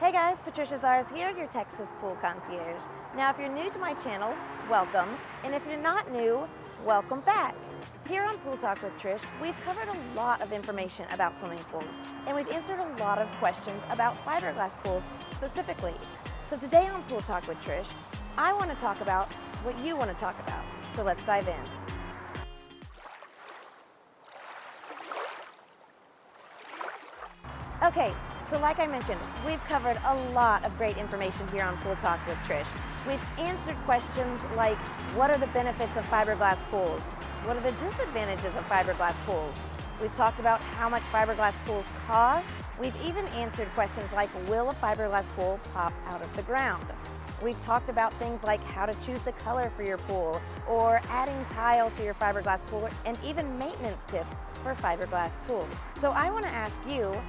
Hey guys, Patricia Zars here, your Texas pool concierge. Now if you're new to my channel, welcome, and if you're not new, welcome back. Here on Pool Talk with Trish, we've covered a lot of information about swimming pools, and we've answered a lot of questions about fiberglass pools specifically. So today on Pool Talk with Trish, I want to talk about what you want to talk about. So let's dive in. Okay, so like I mentioned, we've covered a lot of great information here on Pool Talk with Trish. We've answered questions like, what are the benefits of fiberglass pools? What are the disadvantages of fiberglass pools? We've talked about how much fiberglass pools cost. We've even answered questions like, will a fiberglass pool pop out of the ground? We've talked about things like how to choose the color for your pool, or adding tile to your fiberglass pool, and even maintenance tips for fiberglass pools. So I want to ask you,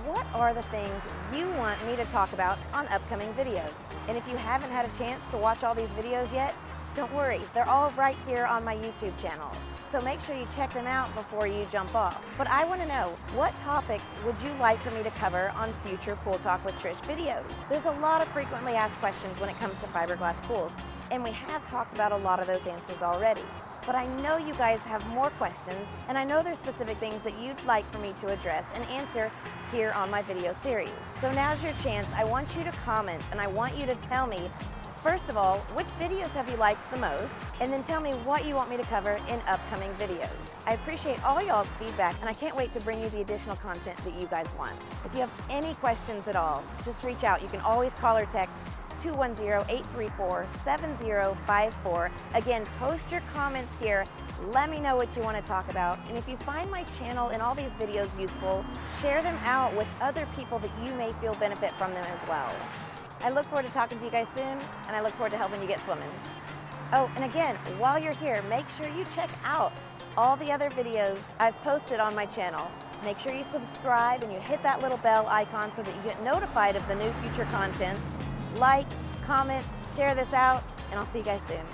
what are the things you want me to talk about on upcoming videos? And if you haven't had a chance to watch all these videos yet, don't worry, they're all right here on my YouTube channel. So make sure you check them out before you jump off. But I want to know, what topics would you like for me to cover on future Pool Talk with Trish videos? There's a lot of frequently asked questions when it comes to fiberglass pools, and we have talked about a lot of those answers already. But I know you guys have more questions, and I know there's specific things that you'd like for me to address and answer here on my video series. So now's your chance. I want you to comment, and I want you to tell me, first of all, which videos have you liked the most? And then tell me what you want me to cover in upcoming videos. I appreciate all y'all's feedback, and I can't wait to bring you the additional content that you guys want. If you have any questions at all, just reach out. You can always call or text 210-834-7054. Again, post your comments here. Let me know what you want to talk about. And if you find my channel and all these videos useful, share them out with other people that you may feel benefit from them as well. I look forward to talking to you guys soon, and I look forward to helping you get swimming. Oh, and again, while you're here, make sure you check out all the other videos I've posted on my channel. Make sure you subscribe and you hit that little bell icon so that you get notified of the new future content. Like, comment, share this out, and I'll see you guys soon.